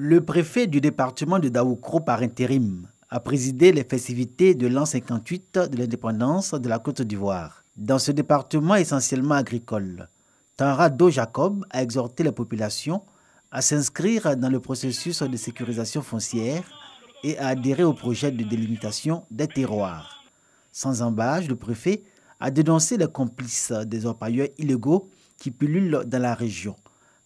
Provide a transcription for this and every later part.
Le préfet du département de Daoukro par intérim a présidé les festivités de l'an 58 de l'indépendance de la Côte d'Ivoire. Dans ce département essentiellement agricole, Tanrado Jacob a exhorté les populations à s'inscrire dans le processus de sécurisation foncière et à adhérer au projet de délimitation des terroirs. Sans embâche, le préfet a dénoncé les complices des orpailleurs illégaux qui pullulent dans la région,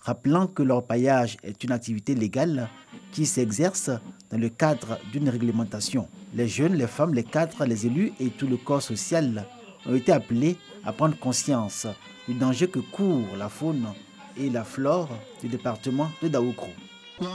rappelant que l'orpaillage est une activité légale qui s'exerce dans le cadre d'une réglementation. Les jeunes, les femmes, les cadres, les élus et tout le corps social ont été appelés à prendre conscience du danger que court la faune et la flore du département de Daoukro.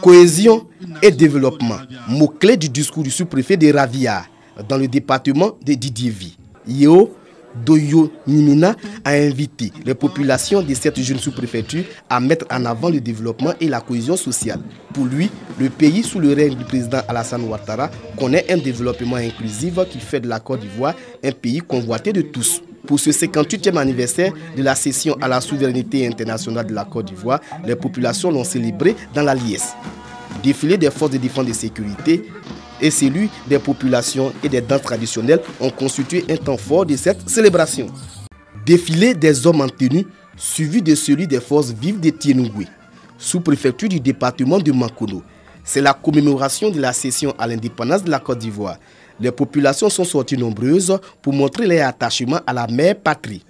Cohésion et développement, mot-clé du discours du sous-préfet de Ravia dans le département de Didievi. Yeo Doyo Nimina a invité les populations de cette jeune sous-préfecture à mettre en avant le développement et la cohésion sociale. Pour lui, le pays sous le règne du président Alassane Ouattara connaît un développement inclusif qui fait de la Côte d'Ivoire un pays convoité de tous. Pour ce 58e anniversaire de la cession à la souveraineté internationale de la Côte d'Ivoire, les populations l'ont célébré dans la liesse. Défilé des forces de défense et de sécurité et celui des populations et des danses traditionnelles ont constitué un temps fort de cette célébration. Défilé des hommes en tenue, suivi de celui des forces vives de Tienougué, sous-préfecture du département de Mankono. C'est la commémoration de la cession à l'indépendance de la Côte d'Ivoire. Les populations sont sorties nombreuses pour montrer leur attachement à la mère patrie.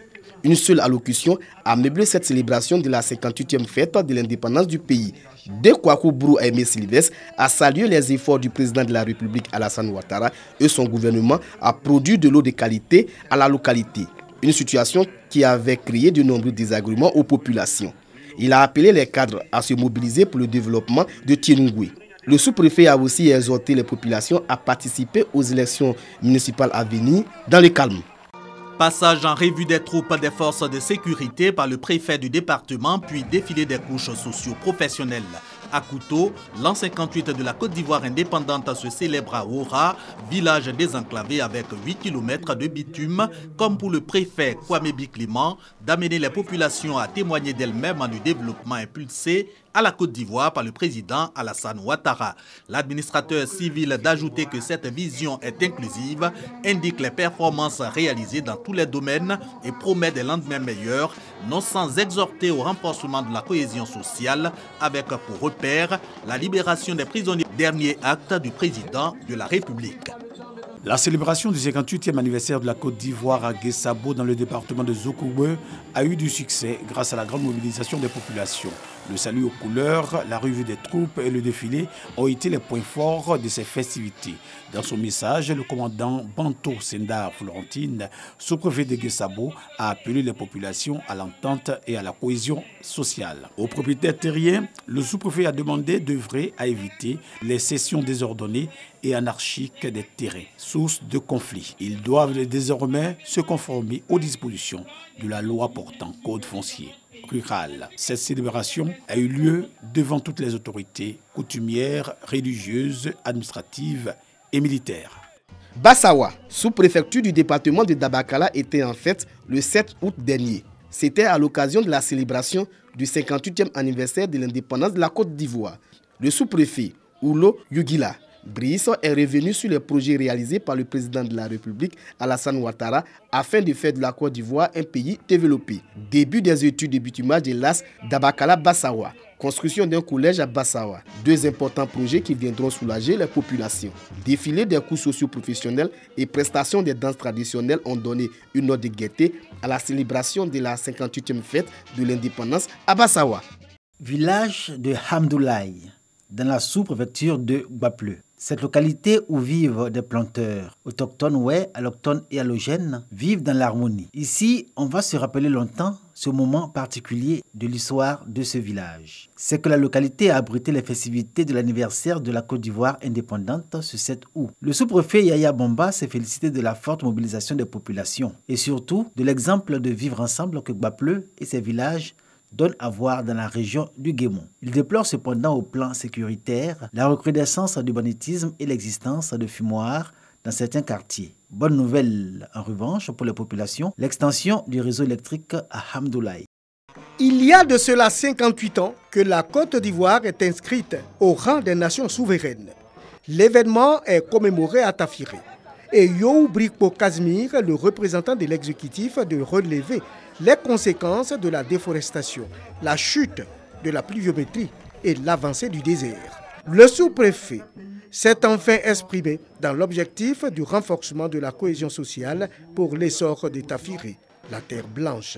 Une seule allocution a meublé cette célébration de la 58e fête de l'indépendance du pays. De Kwaku Brou Aimé Sylvestre a salué les efforts du président de la République Alassane Ouattara et son gouvernement à produire de l'eau de qualité à la localité. Une situation qui avait créé de nombreux désagréments aux populations. Il a appelé les cadres à se mobiliser pour le développement de Tienougué. Le sous-préfet a aussi exhorté les populations à participer aux élections municipales à venir dans le calme. Passage en revue des troupes des forces de sécurité par le préfet du département, puis défilé des couches socio-professionnelles. À Kouto, l'an 58 de la Côte d'Ivoire indépendante se célèbre à Ora, village désenclavé avec 8 km de bitume, comme pour le préfet Kwame Biclément, d'amener les populations à témoigner d'elles-mêmes en le développement impulsé à la Côte d'Ivoire par le président Alassane Ouattara. L'administrateur civil d'ajouter que cette vision est inclusive, indique les performances réalisées dans tous les domaines et promet des lendemains meilleurs, non sans exhorter au renforcement de la cohésion sociale avec pour repère la libération des prisonniers. Dernier acte du président de la République. La célébration du 58e anniversaire de la Côte d'Ivoire à Guessabo dans le département de Zokoubé a eu du succès grâce à la grande mobilisation des populations. Le salut aux couleurs, la revue des troupes et le défilé ont été les points forts de ces festivités. Dans son message, le commandant Banto Sendar Florentine, sous-préfet de Guessabo, a appelé les populations à l'entente et à la cohésion sociale. Aux propriétaires terriens, le sous-préfet a demandé d'œuvrer à éviter les cessions désordonnées et anarchiques des terrains, source de conflits. Ils doivent désormais se conformer aux dispositions de la loi portant code foncier rural. Cette célébration a eu lieu devant toutes les autorités coutumières, religieuses, administratives et militaires. Bassawa, sous-préfecture du département de Dabakala, était en fête le 7 août dernier. C'était à l'occasion de la célébration du 58e anniversaire de l'indépendance de la Côte d'Ivoire. Le sous-préfet Oulo Yugila Brice est revenu sur les projets réalisés par le président de la République, Alassane Ouattara, afin de faire de la Côte d'Ivoire un pays développé. Début des études de bitumage de l'AS Dabakala-Bassawa, construction d'un collège à Bassawa. Deux importants projets qui viendront soulager les populations. Défilé des cours socio-professionnels et prestations des danses traditionnelles ont donné une note de gaieté à la célébration de la 58e fête de l'indépendance à Bassawa. Village de Hamdoulaye, dans la sous-préfecture de Gbapleu. Cette localité où vivent des planteurs autochtones, allochtones et allogènes, vivent dans l'harmonie. Ici, on va se rappeler longtemps ce moment particulier de l'histoire de ce village. C'est que la localité a abrité les festivités de l'anniversaire de la Côte d'Ivoire indépendante ce 7 août. Le sous-préfet Yaya Bomba s'est félicité de la forte mobilisation des populations et surtout de l'exemple de vivre ensemble que Gbapleu et ses villages donne à voir dans la région du Guémon. Il déplore cependant au plan sécuritaire la recrudescence du banditisme et l'existence de fumoirs dans certains quartiers. Bonne nouvelle en revanche pour les populations, l'extension du réseau électrique à Hamdoulaye. Il y a de cela 58 ans que la Côte d'Ivoire est inscrite au rang des nations souveraines. L'événement est commémoré à Tafiré. Et Yo Brikpo Casimir, le représentant de l'exécutif, de relever les conséquences de la déforestation, la chute de la pluviométrie et l'avancée du désert. Le sous-préfet s'est enfin exprimé dans l'objectif du renforcement de la cohésion sociale pour l'essor de Tafiré, la terre blanche.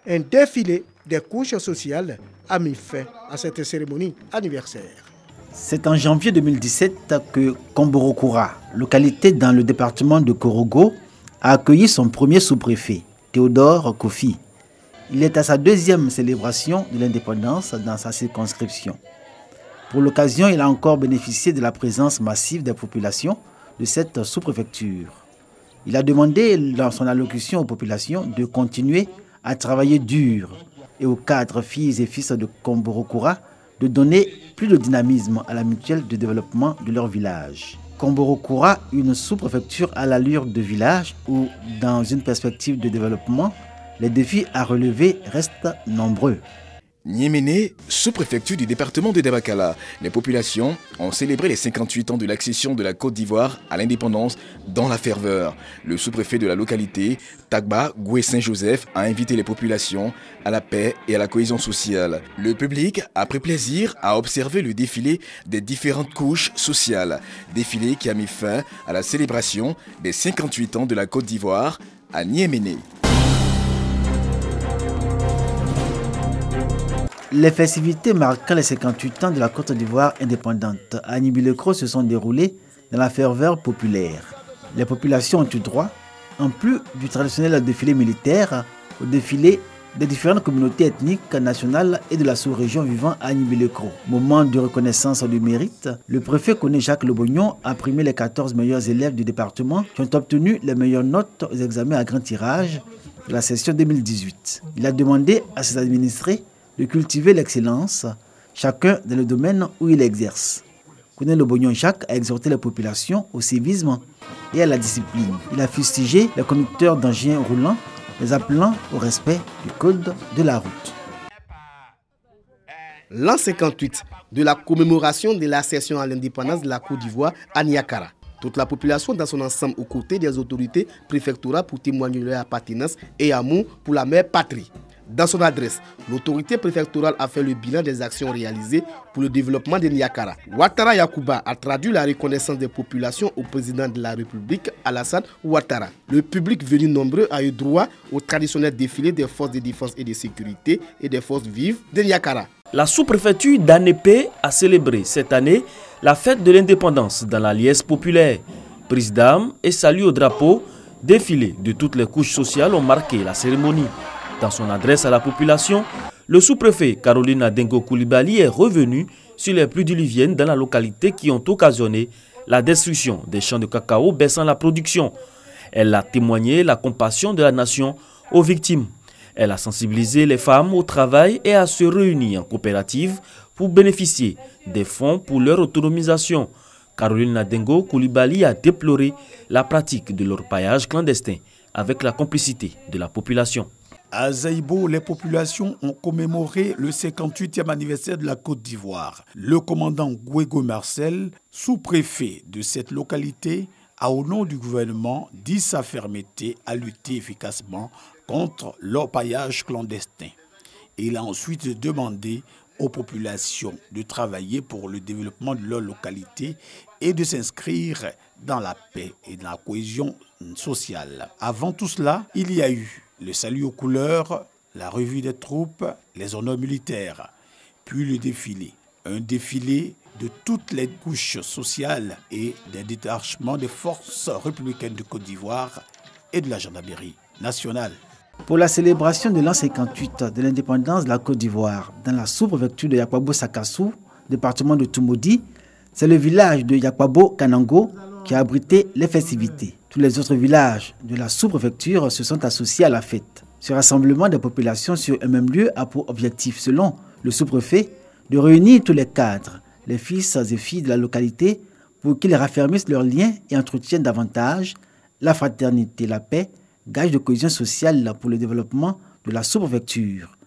Un défilé des couches sociales a mis fin à cette cérémonie anniversaire. C'est en janvier 2017 que Komborokura, localité dans le département de Korogo, a accueilli son premier sous-préfet, Théodore Kofi. Il est à sa deuxième célébration de l'indépendance dans sa circonscription. Pour l'occasion, il a encore bénéficié de la présence massive des populations de cette sous-préfecture. Il a demandé dans son allocution aux populations de continuer à travailler dur et aux cadres filles et fils de Komborokura de donner plus de dynamisme à la mutuelle de développement de leur village. Komborokura, une sous-préfecture à l'allure de village où, dans une perspective de développement, les défis à relever restent nombreux. Niéméné, sous-préfecture du département de Dabakala, les populations ont célébré les 58 ans de l'accession de la Côte d'Ivoire à l'indépendance dans la ferveur. Le sous-préfet de la localité, Tagba Goué Saint-Joseph, a invité les populations à la paix et à la cohésion sociale. Le public a pris plaisir à observer le défilé des différentes couches sociales. Défilé qui a mis fin à la célébration des 58 ans de la Côte d'Ivoire à Niéméné. Les festivités marquant les 58 ans de la Côte d'Ivoire indépendante à Niébilekro se sont déroulées dans la ferveur populaire. Les populations ont eu droit, en plus du traditionnel défilé militaire, au défilé des différentes communautés ethniques nationales et de la sous-région vivant à Niébilekro. Moment de reconnaissance du mérite, le préfet Koné Jacques Lebognon a primé les 14 meilleurs élèves du département qui ont obtenu les meilleures notes aux examens à grand tirage de la session 2018. Il a demandé à ses administrés de cultiver l'excellence, chacun dans le domaine où il exerce. Koné Lebognon Jacques a exhorté la population au civisme et à la discipline. Il a fustigé les conducteurs d'engins roulants, les appelant au respect du code de la route. L'an 58 de la commémoration de l'accession à l'indépendance de la Côte d'Ivoire à Niakara. Toute la population dans son ensemble aux côtés des autorités préfectorales pour témoigner de leur appartenance et amour pour la mère patrie. Dans son adresse, l'autorité préfectorale a fait le bilan des actions réalisées pour le développement de Niakara. Ouattara Yacouba a traduit la reconnaissance des populations au président de la République, Alassane Ouattara. Le public venu nombreux a eu droit au traditionnel défilé des forces de défense et de sécurité et des forces vives de Niakara. La sous-préfecture d'Anépé a célébré cette année la fête de l'indépendance dans la liesse populaire. Prise d'armes et salut au drapeau, défilé de toutes les couches sociales ont marqué la cérémonie. Dans son adresse à la population, le sous-préfet Caroline Adengo Koulibaly est revenu sur les pluies diluviennes dans la localité qui ont occasionné la destruction des champs de cacao baissant la production. Elle a témoigné la compassion de la nation aux victimes. Elle a sensibilisé les femmes au travail et à se réunir en coopérative pour bénéficier des fonds pour leur autonomisation. Caroline Adengo Koulibaly a déploré la pratique de l'orpaillage clandestin avec la complicité de la population. À Zaïbo, les populations ont commémoré le 58e anniversaire de la Côte d'Ivoire. Le commandant Gouégo Marcel, sous-préfet de cette localité, a au nom du gouvernement dit sa fermeté à lutter efficacement contre l'orpaillage clandestin. Il a ensuite demandé aux populations de travailler pour le développement de leur localité et de s'inscrire dans la paix et dans la cohésion sociale. Avant tout cela, il y a eu le salut aux couleurs, la revue des troupes, les honneurs militaires, puis le défilé. Un défilé de toutes les couches sociales et des détachements des forces républicaines de Côte d'Ivoire et de la gendarmerie nationale. Pour la célébration de l'an 58 de l'indépendance de la Côte d'Ivoire dans la sous-préfecture de Yakwabo-Sakassou, département de Toumoudi, c'est le village de Yakwabo-Kanango qui a abrité les festivités. Tous les autres villages de la sous-préfecture se sont associés à la fête. Ce rassemblement des populations sur un même lieu a pour objectif, selon le sous-préfet, de réunir tous les cadres, les fils et filles de la localité pour qu'ils raffermissent leurs liens et entretiennent davantage la fraternité, la paix, gage de cohésion sociale pour le développement de la sous-préfecture.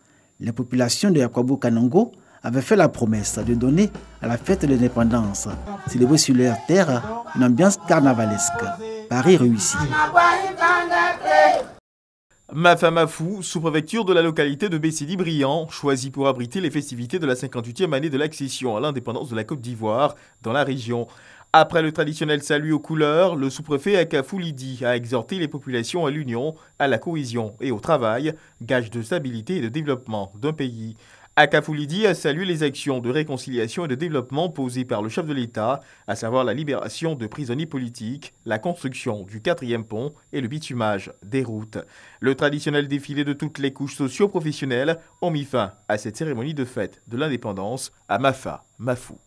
Les populations de Yakwabo Kanongo avaient fait la promesse de donner à la fête de l'indépendance, célébrée sur leur terre, une ambiance carnavalesque. Paris réussit. Mafamafou, sous-préfecture de la localité de Bessidi-Briand, choisie pour abriter les festivités de la 58e année de l'accession à l'indépendance de la Côte d'Ivoire dans la région. Après le traditionnel salut aux couleurs, le sous-préfet Akafou Lidi a exhorté les populations à l'union, à la cohésion et au travail, gage de stabilité et de développement d'un pays. Akafou Lidi a salué les actions de réconciliation et de développement posées par le chef de l'État, à savoir la libération de prisonniers politiques, la construction du 4e pont et le bitumage des routes. Le traditionnel défilé de toutes les couches socio-professionnelles ont mis fin à cette cérémonie de fête de l'indépendance à Mafamafou.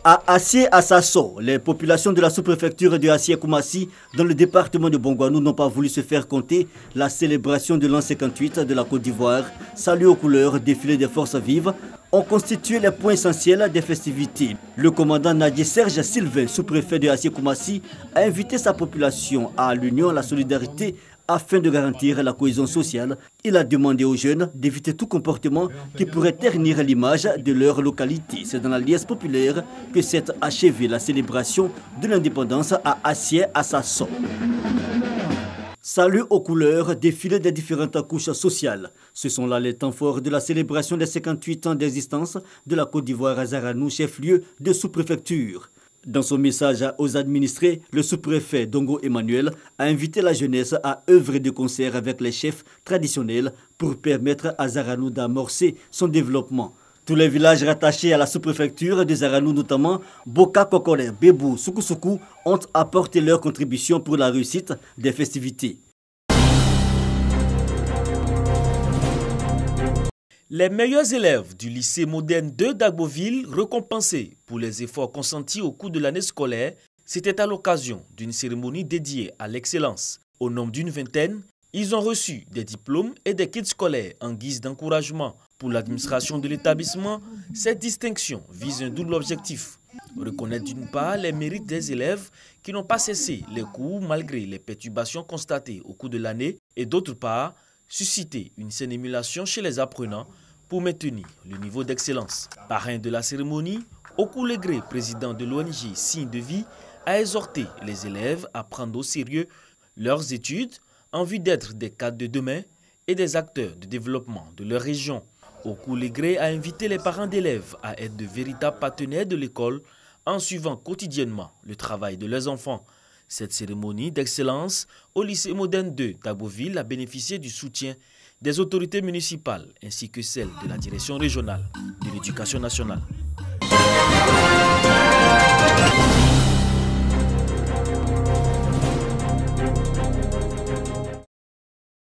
À Assié-Assasson, les populations de la sous-préfecture de Assié-Koumassi, dans le département de Bongouanou, n'ont pas voulu se faire compter la célébration de l'an 58 de la Côte d'Ivoire, salut aux couleurs, défilé des forces vives, ont constitué les points essentiels des festivités. Le commandant Nadier Serge Sylvain, sous-préfet de Assié-Koumassi, a invité sa population à l'union, à la solidarité, afin de garantir la cohésion sociale. Il a demandé aux jeunes d'éviter tout comportement qui pourrait ternir l'image de leur localité. C'est dans la liesse populaire que s'est achevée la célébration de l'indépendance à Assié-Assasson. Salut aux couleurs, défilé des différentes couches sociales. Ce sont là les temps forts de la célébration des 58 ans d'existence de la Côte d'Ivoire à Zaranou, chef-lieu de sous-préfecture. Dans son message aux administrés, le sous-préfet Dongo Emmanuel a invité la jeunesse à œuvrer de concert avec les chefs traditionnels pour permettre à Zaranou d'amorcer son développement. Tous les villages rattachés à la sous-préfecture de Zaranou, notamment Boka, Kokore, Bébou, Sukusuku, ont apporté leur contribution pour la réussite des festivités. Les meilleurs élèves du lycée moderne de Dagboville, récompensés pour les efforts consentis au cours de l'année scolaire, c'était à l'occasion d'une cérémonie dédiée à l'excellence. Au nombre d'une vingtaine, ils ont reçu des diplômes et des kits scolaires en guise d'encouragement. Pour l'administration de l'établissement, cette distinction vise un double objectif. Reconnaître d'une part les mérites des élèves qui n'ont pas cessé les cours malgré les perturbations constatées au cours de l'année et d'autre part, susciter une saine émulation chez les apprenants pour maintenir le niveau d'excellence. Parrain de la cérémonie, Okou Legré, président de l'ONG Signe de Vie, a exhorté les élèves à prendre au sérieux leurs études en vue d'être des cadres de demain et des acteurs de développement de leur région. Okou Legré a invité les parents d'élèves à être de véritables partenaires de l'école en suivant quotidiennement le travail de leurs enfants. Cette cérémonie d'excellence au lycée moderne de Dagboville a bénéficié du soutien des autorités municipales ainsi que celle de la direction régionale de l'éducation nationale.